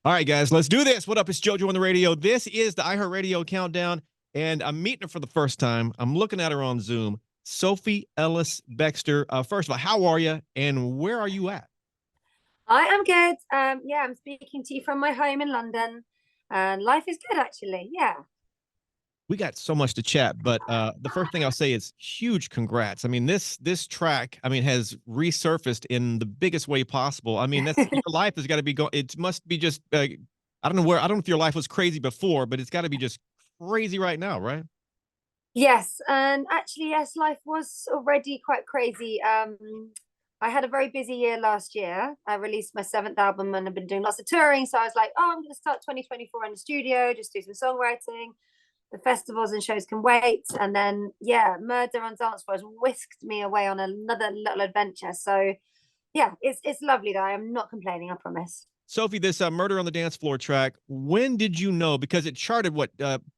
All right, guys, let's do this. What up? It's JoJo on the radio. This is the iHeartRadio countdown, and I'm meeting her for the first time. I'm looking at her on Zoom. Sophie Ellis-Bextor. First of all, how are you, and where are you at? I am good. Yeah, I'm speaking to you from my home in London, and life is good actually. Yeah. We got so much to chat, but the first thing I'll say is huge congrats. I mean, this track, I mean, has resurfaced in the biggest way possible. I mean, that's your life has got to be going. It must be just. I don't know where. I don't know if your life was crazy before, but it's got to be just crazy right now, right? Yes, and actually, yes, life was already quite crazy. I had a very busy year last year. I released my seventh album and I've been doing lots of touring. So I was like, oh, I'm going to start 2024 in the studio, just do some songwriting. The festivals and shows can wait. And then, yeah, Murder on Dance Floor has whisked me away on another little adventure. So, yeah, it's lovely though. I am not complaining, I promise. Sophie, this Murder on the Dance Floor track, when did you know? Because it charted what,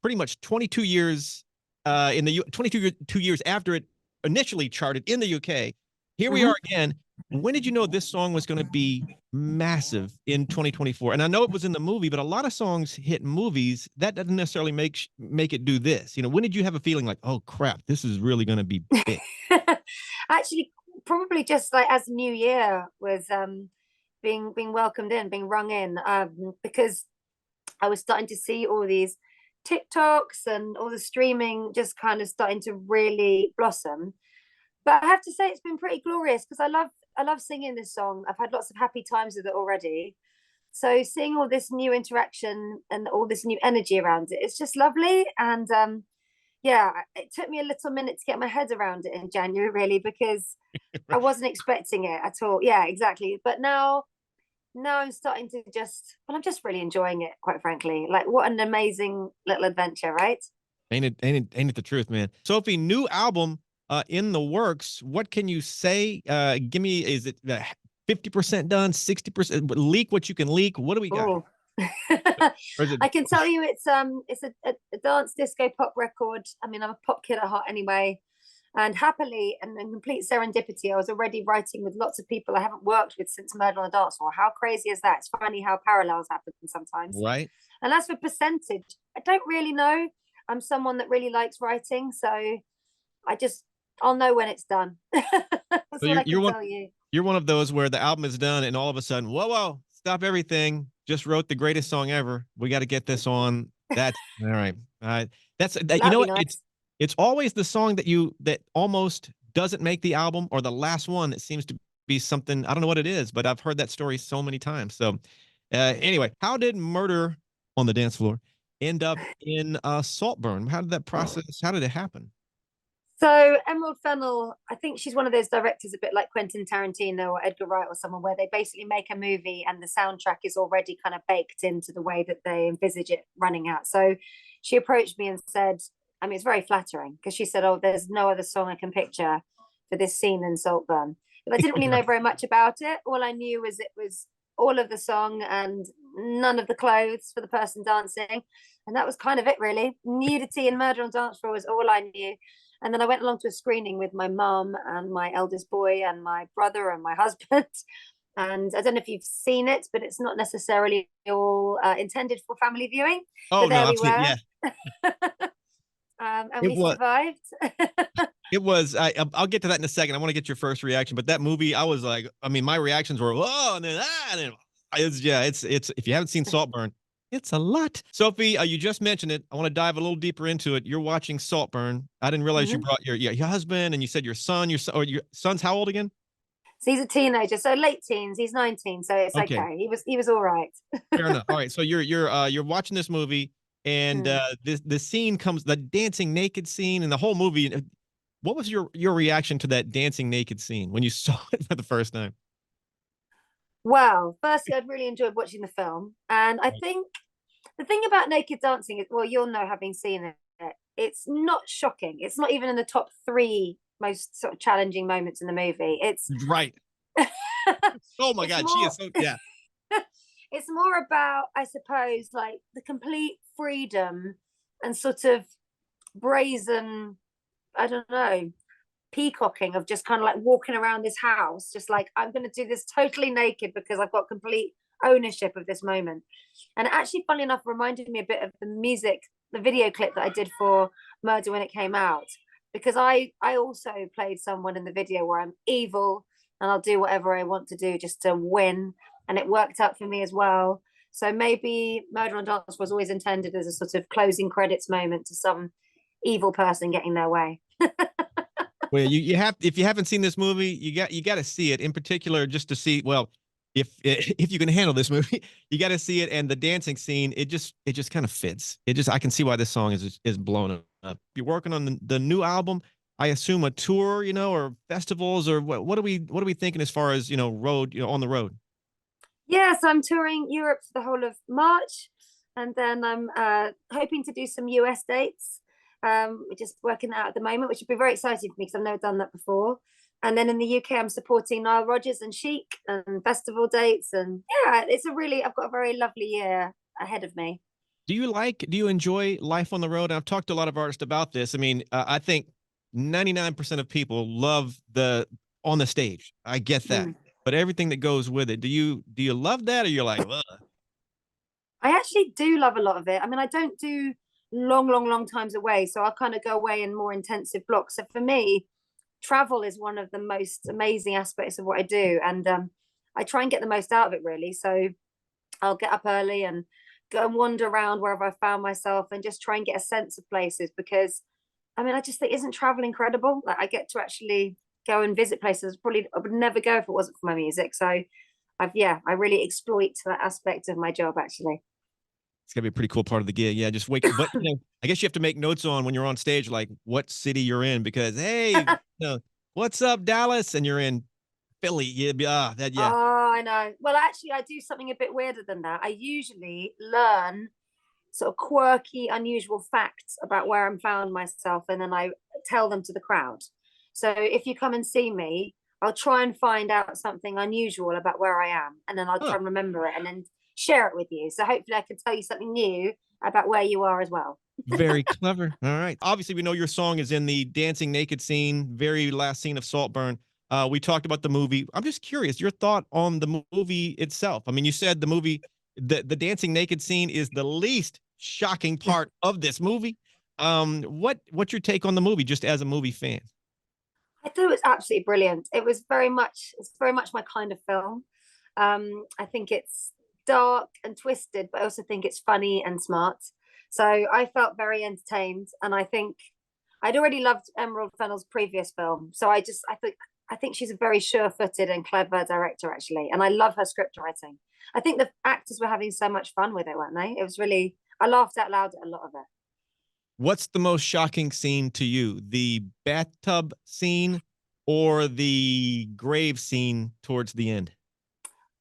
pretty much 22 years in the 22 years after it initially charted in the UK. Here we are again. When did you know this song was going to be massive in 2024? And I know it was in the movie, but a lot of songs hit movies. That doesn't necessarily make it do this. You know, when did you have a feeling like, oh crap, this is really going to be big? Actually, probably just like as New Year was being welcomed in, being rung in, because I was starting to see all these TikToks and all the streaming just kind of starting to really blossom. But I have to say it's been pretty glorious because I love singing this song. I've had lots of happy times with it already. So seeing all this new interaction and all this new energy around it, it's just lovely. And yeah, it took me a little minute to get my head around it in January, really, because I wasn't expecting it at all. Yeah, exactly. But now I'm starting to I'm just really enjoying it, quite frankly. Like, what an amazing little adventure, right? Ain't it the truth, man? Sophie, new album in the works. What can you say? Give me, is it 50% done, 60% leak what you can leak? What do we got? Oh, Or is it I can tell you it's a dance disco pop record. I mean, I'm a pop kid at heart anyway. And happily and in complete serendipity, I was already writing with lots of people I haven't worked with since Murder on the Dance Floor. How crazy is that? It's funny how parallels happen sometimes. right? And as for percentage, I don't really know. I'm someone that really likes writing, so I just I'll know when it's done. That's So all you're I you're can one tell you. you're one of those where the album is done and all of a sudden, whoa, stop everything. Just wrote the greatest song ever. We got to get this on. That's all right. All right. That's that. You know That'd be what? nice. It's always the song that almost doesn't make the album or the last one that seems to be something. I don't know what it is, but I've heard that story so many times. So anyway, how did Murder on the Dance Floor end up in Saltburn? How did that process? How did it happen? So Emerald Fennell, I think she's one of those directors, a bit like Quentin Tarantino or Edgar Wright or someone, where they basically make a movie and the soundtrack is already kind of baked into the way that they envisage it running out. So she approached me and said, I mean, it's very flattering because she said, "Oh, there's no other song I can picture for this scene in Saltburn." But I didn't really know very much about it. All I knew was it was all of the song and none of the clothes for the person dancing, and that was kind of it, really. Nudity and murder on dance floor was all I knew. And then I went along to a screening with my mum and my eldest boy and my brother and my husband. And I don't know if you've seen it, but it's not necessarily all intended for family viewing. Oh But no, there we absolutely. were. Yeah, And it we was. survived. It was. I'll get to that in a second. I want to get your first reaction, but that movie, I was like, I mean, my reactions were, oh, and then and then it's yeah, it's. If you haven't seen Saltburn, it's a lot. Sophie, you just mentioned it. I want to dive a little deeper into it. You're watching Saltburn. I didn't realize you Mhm. brought your husband, and you said your son's how old again? So he's a teenager, so late teens. He's 19, so it's Okay, okay. He was all right. fair enough. All right, so you're watching this movie, and Mm. this the scene comes, the dancing naked scene, and the whole movie. What was your reaction to that dancing naked scene when you saw it for the first time? Well, firstly, I'd really enjoyed watching the film, and I Right. think the thing about naked dancing is, well, you'll know having seen it. It's not shocking. It's not even in the top three most sort of challenging moments in the movie. It's Right. Oh my it's God, she more is so yeah. it's more about, I suppose, like the complete freedom and sort of brazen, I don't know, peacocking of just kind of like walking around this house, just like I'm going to do this totally naked because I've got complete ownership of this moment. And actually, funnily enough, reminded me a bit of the music, the video clip that I did for Murder when it came out, because I also played someone in the video where I'm evil and I'll do whatever I want to do just to win, and it worked out for me as well. So maybe Murder on Dance was always intended as a sort of closing credits moment to some evil person getting their way. Well, you have, if you haven't seen this movie, you got to see it, in particular just to see, well, if you can handle this movie, you got to see it. And the dancing scene, it just kind of fits. I can see why this song is blown up. You're working on the new album. I assume a tour, or festivals, or what are we thinking as far as, road, on the road? Yes, I'm touring Europe for the whole of March, and then I'm hoping to do some US dates. We're just working out at the moment, which would be very exciting for me because I've never done that before. And then in the UK, I'm supporting Nile Rodgers and Chic and festival dates. And yeah, I've got a very lovely year ahead of me. Do you enjoy life on the road? And I've talked to a lot of artists about this. I mean, I think 99% of people love the on the stage. I get that. Mm. But everything that goes with it, do you love that, or you're like, ugh? I actually do love a lot of it. I mean, I don't do long times away. So I'll kind of go away in more intensive blocks. So for me, travel is one of the most amazing aspects of what I do. And I try and get the most out of it, really. So I'll get up early and go and wander around wherever I found myself and just try and get a sense of places, because I mean, I just think, isn't travel incredible? Like, I get to actually go and visit places probably I would never go if it wasn't for my music. So I really exploit that aspect of my job, actually. It's gonna be a pretty cool part of the gig. Yeah, just wake. But I guess you have to make notes on when you're on stage, like what city you're in, because hey, what's up, Dallas, and you're in Philly. Yeah, yeah. Oh, I know. Well, actually, I do something a bit weirder than that. I usually learn sort of quirky, unusual facts about where I'm found myself, and then I tell them to the crowd. So if you come and see me, I'll try and find out something unusual about where I am, and then I'll Huh. try and remember it and then share it with you. So hopefully I can tell you something new about where you are as well. Very clever. All right. Obviously, we know your song is in the dancing naked scene, very last scene of Saltburn. We talked about the movie. I'm just curious, your thought on the movie itself. I mean, you said the movie, the dancing naked scene is the least shocking part of this movie. What's your take on the movie, just as a movie fan? I thought it was absolutely brilliant. It's very much my kind of film. I think it's dark and twisted, but I also think it's funny and smart. So I felt very entertained, and I think I'd already loved Emerald Fennell's previous film. So I think she's a very sure-footed and clever director, actually, and I love her script writing. I think the actors were having so much fun with it, weren't they? It was really, I laughed out loud at a lot of it. What's the most shocking scene to you? The bathtub scene or the grave scene towards the end?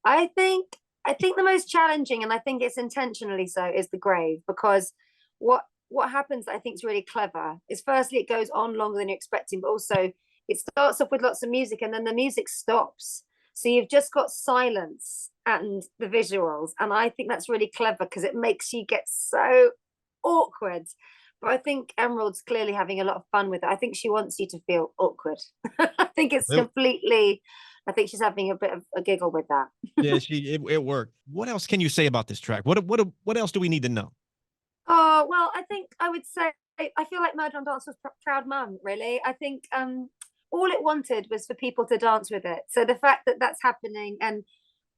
I think I think the most challenging, and I think it's intentionally so, is the grave, because what happens that I think is really clever is, firstly, it goes on longer than you're expecting, but also it starts off with lots of music and then the music stops. So you've just got silence and the visuals. And I think that's really clever because it makes you get so awkward. But I think Emerald's clearly having a lot of fun with it. I think she wants you to feel awkward. I think it's Well, completely, I think she's having a bit of a giggle with that. yeah, it worked. What else can you say about this track? What else do we need to know? Oh, well, I think I would say I feel like Murder on Dance was proud mum, really. I think all it wanted was for people to dance with it. So the fact that that's happening, and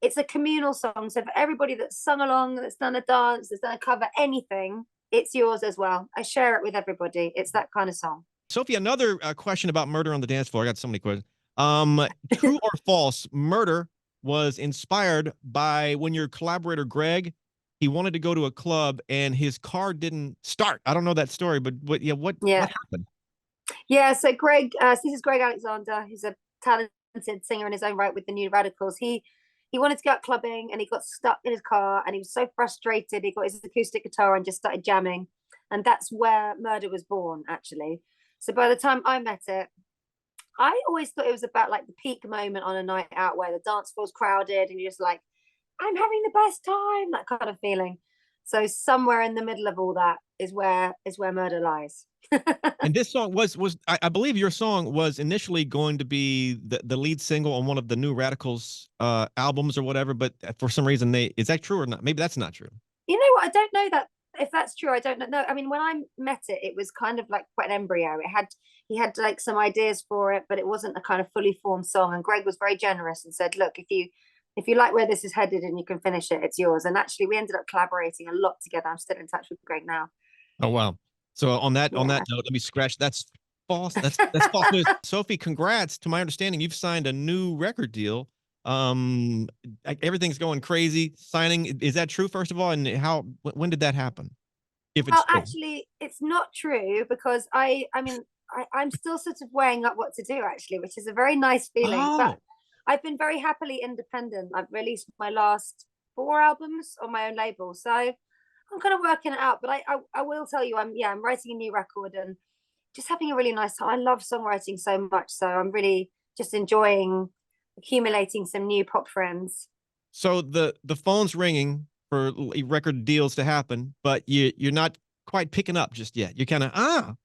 it's a communal song. So for everybody that's sung along, that's done a dance, that's done a cover, anything, it's yours as well. I share it with everybody. It's that kind of song. Sophie, another question about Murder on the Dance Floor. I got so many questions. True or false? Murder was inspired by when your collaborator Greg, he wanted to go to a club and his car didn't start. I don't know that story, but yeah, what Yeah. happened? Yeah, so this is Greg Alexander, who's a talented singer in his own right with the New Radicals. He wanted to go out clubbing and he got stuck in his car and he was so frustrated. He got his acoustic guitar and just started jamming. And that's where Murder was born, actually. So by the time I met it, I always thought it was about like the peak moment on a night out where the dance floor's crowded and you're just like, I'm having the best time, that kind of feeling. So somewhere in the middle of all that is where Murder lies. And this song I believe your song was initially going to be the lead single on one of the New Radicals albums or whatever, but for some reason is that true or not? Maybe that's not true. You know what? I don't know that if that's true. I don't know. No, I mean, when I met it, it was kind of like quite an embryo. He had like some ideas for it, but it wasn't a kind of fully formed song. And Greg was very generous and said, "Look, if you like where this is headed and you can finish it, it's yours." And actually, we ended up collaborating a lot together. I'm still in touch with Greg now. Oh wow. So on that Yeah. note, let me scratch. That's false. That's false news. Sophie, congrats. To my understanding, you've signed a new record deal. Everything's going crazy. Signing, is that true? First of all, and when did that happen? If it's Well, true. actually, it's not true because I mean, I'm still sort of weighing up what to do actually, which is a very nice feeling. But Oh, I've been very happily independent. I've released my last 4 albums on my own label, so I'm kind of working it out. But I will tell you, I'm writing a new record and just having a really nice time. I love songwriting so much, so I'm really just enjoying accumulating some new pop friends. so the phone's ringing for record deals to happen, but you're not quite picking up just yet. You're kind of No,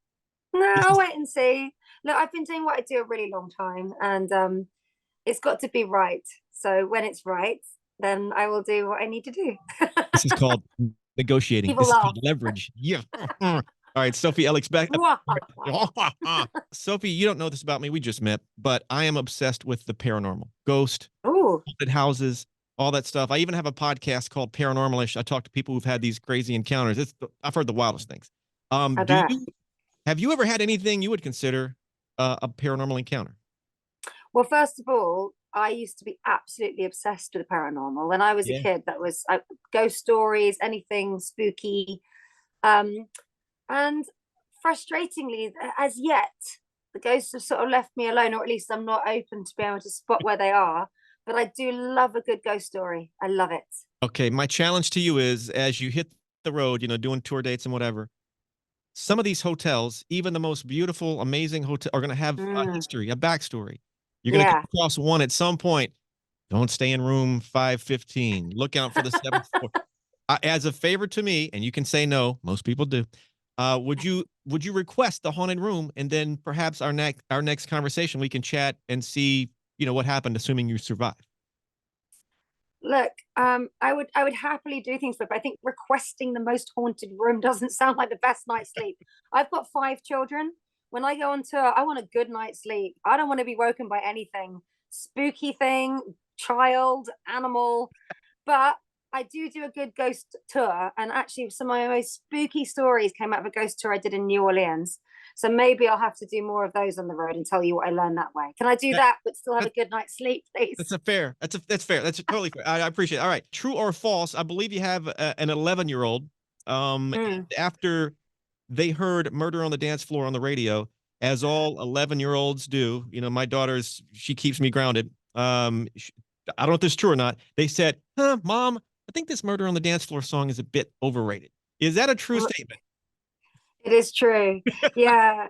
this I'll is wait and see. Look, I've been doing what I do a really long time, and it's got to be right. So when it's right, then I will do what I need to do. this is called negotiating. People This is laugh. called leverage. Yeah. All right, Sophie Ellis-Bextor. Sophie, you don't know this about me. We just met, but I am obsessed with the paranormal, ghost, Oh, haunted houses, all that stuff. I even have a podcast called Paranormalish. I talk to people who've had these crazy encounters. I've heard the wildest things. I Do bet. you have you ever had anything you would consider a paranormal encounter? Well, first of all, I used to be absolutely obsessed with the paranormal. When I was a Yeah. kid, that was ghost stories, anything spooky. Um, and frustratingly, as yet, the ghosts have sort of left me alone, or at least I'm not open to be able to spot where they are. But I do love a good ghost story. I love it. Okay, my challenge to you is as you hit the road, doing tour dates and whatever, some of these hotels, even the most beautiful, amazing hotel, are going to have a Mm, history, a backstory. You're going to come yeah. across one at some point. Don't stay in room 515. Look out for the seventh floor. As a favor to me, and you can say no, most people do. Would you request the haunted room, and then perhaps our next conversation we can chat and see what happened, assuming you survive. Look, I would happily do things, but I think requesting the most haunted room doesn't sound like the best night's sleep. I've got 5 children. When I go on tour, I want a good night's sleep. I don't want to be woken by anything spooky thing, child, animal. But I do a good ghost tour, and actually, some of my most spooky stories came out of a ghost tour I did in New Orleans. So maybe I'll have to do more of those on the road and tell you what I learned that way. Can I do That, that, but still have a that good night's sleep, that's please? a fair. That's fair. That's totally fair. I appreciate it. All right. True or false? I believe you have an 11-year-old. Mm. And after they heard "Murder on the Dance Floor" on the radio, as all 11-year-olds do. My she keeps me grounded. I don't know if this is true or not. They said, "Huh, Mom, I think this "Murder on the Dance Floor" song is a bit overrated." Is that a true statement? It is true. Yeah.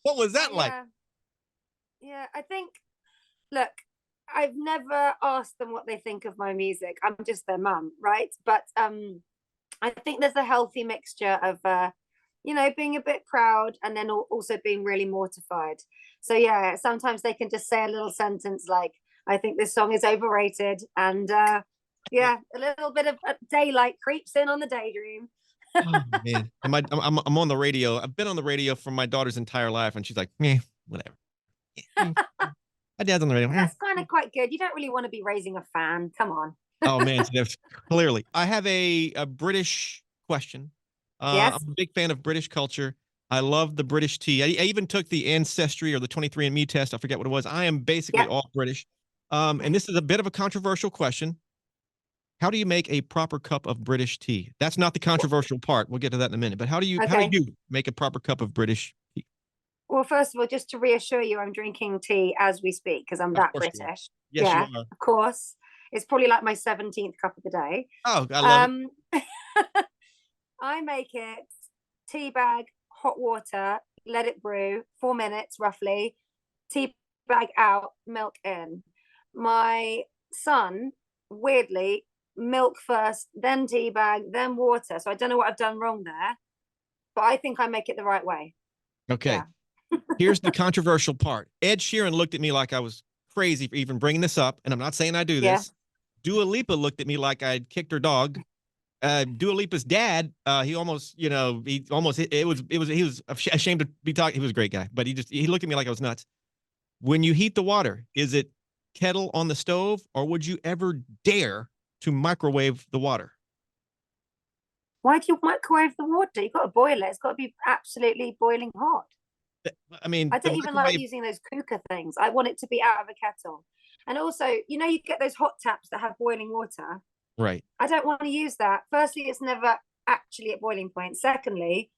What was that like? Yeah. Yeah. I think, look, I've never asked them what they think of my music. I'm just their mum, right? But I think there's a healthy mixture of being a bit proud and then also being really mortified. So yeah, sometimes they can just say a little sentence like, I think this song is overrated. And yeah, a little bit of daylight creeps in on the daydream. Oh man, I'm on the radio. I've been on the radio for my daughter's entire life, and she's like, "Meh, whatever." My dad's on the radio. That's kind of quite good. You don't really want to be raising a fan. Come on. Oh man, so that's clearly. I have a British question. Yes. I'm a big fan of British culture. I love the British tea. I even took the Ancestry or the 23andMe test. I forget what it was. I am basically Yep. all British. And this is a bit of a controversial question. How do you make a proper cup of British tea? That's not the controversial part. We'll get to that in a minute. But how do Okay. you make a proper cup of British tea? Well, first of all, just to reassure you, I'm drinking tea as we speak because I'm Of that course you are. British. Yes, you Yeah, are. of course. It's probably like my 17th cup of the day. Oh, I love it. Um, I make it tea bag, hot water, let it brew 4 minutes roughly, tea bag out, milk in. My son, weirdly, milk first, then tea bag, then water. So I don't know what I've done wrong there. but I think I make it the right way. Okay. Yeah. Here's the controversial part. Ed Sheeran looked at me like I was crazy for even bringing this up, and I'm not saying I do Yeah. this. Dua Lipa looked at me like I'd kicked her dog. Dua Lipa's dad, he almost, he was ashamed to be talking. He was a great guy, but he looked at me like I was nuts. When you heat the water, is it kettle on the stove, or would you ever dare to microwave the water? Why do you microwave the water? You've got to boil it. It's got to be absolutely boiling hot. I mean, I the don't even like microwave, using those cooker things. I want it to be out of a kettle. And also, you get those hot taps that have boiling water. right? I don't want to use that. Firstly, it's never actually at boiling point. Secondly,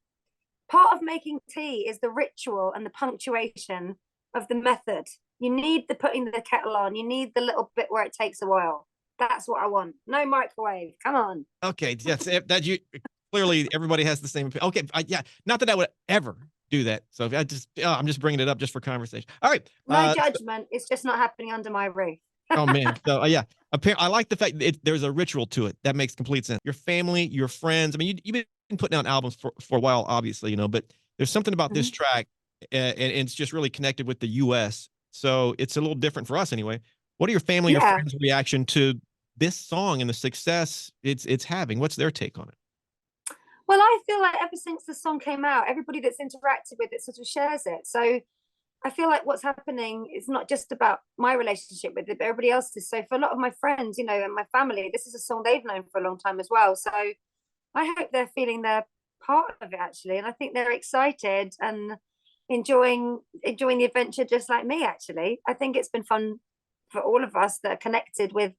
part of making tea is the ritual and the punctuation of the method. You need the putting the kettle on. You need the little bit where it takes a while. That's what I want. No microwave. Come on. Okay, yes, that you clearly everybody has the same. Okay, yeah, not that I would ever do that. So if I'm just bringing it up just for conversation. All right. No judgment. It's just not happening under my roof. Oh man. So yeah, I like the fact that there's a ritual to it. That makes complete sense. Your family, your friends. I mean, you've been putting out albums for a while, obviously, but there's something about this track, and it's just really connected with the U.S. So it's a little different for us anyway. What are your family or friends' reaction to this song and the success it's having? What's their take on it? Well, I feel like ever since the song came out, everybody that's interacted with it sort of shares it. So I feel like what's happening is not just about my relationship with it, but everybody else's. So for a lot of my friends, and my family, this is a song they've known for a long time as well. So I hope they're feeling they're part of it, actually. And I think they're excited and enjoying the adventure just like me, actually. I think it's been fun for all of us that are connected with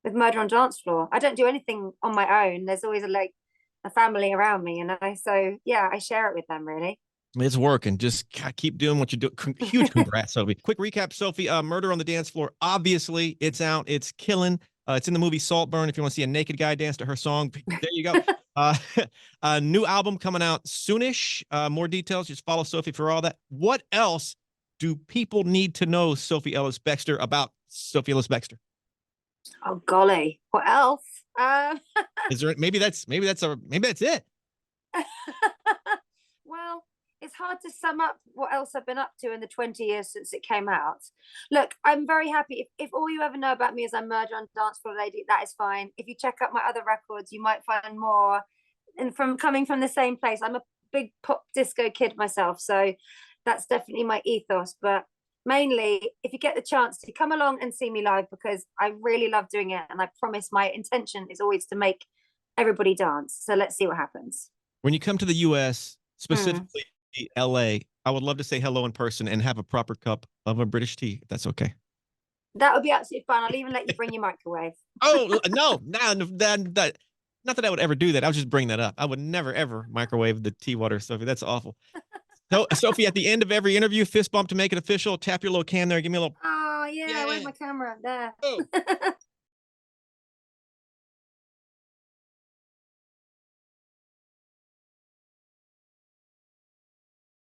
Murder on Dance Floor. I don't do anything on my own. There's always a family around me, so yeah, I share it with them, really. It's working. Just keep doing what you do. Huge congrats, Sophie. Quick recap, Sophie. Murder on the Dance Floor. Obviously, it's out. It's killing. It's in the movie Saltburn. If you want to see a naked guy dance to her song, there you go. A new album coming out soonish. More details. Just follow Sophie for all that. What else do people need to know, Sophie Ellis-Bextor, about Sophie Ellis-Bextor? Oh golly, what else? Is there maybe that's it? Well, it's hard to sum up what else I've been up to in the 20 years since it came out. Look, I'm very happy. If all you ever know about me is I'm Murder on Dance Floor Lady, that is fine. If you check out my other records, you might find more. And coming from the same place, I'm a big pop disco kid myself, so that's definitely my ethos. But mainly, if you get the chance to come along and see me live, because I really love doing it, and I promise my intention is always to make everybody dance. So let's see what happens. When you come to the US, specifically LA, I would love to say hello in person and have a proper cup of a British tea, if that's okay. That would be absolutely fun. I'll even let you bring your microwave. Oh, no, not that I would ever do that. I was just bringing that up. I would never, ever microwave the tea water, Sophie. That's awful. So, Sophie, at the end of every interview, fist bump to make it official. Tap your little can there. Give me a little. Oh, yeah. Where's my camera? There. Oh.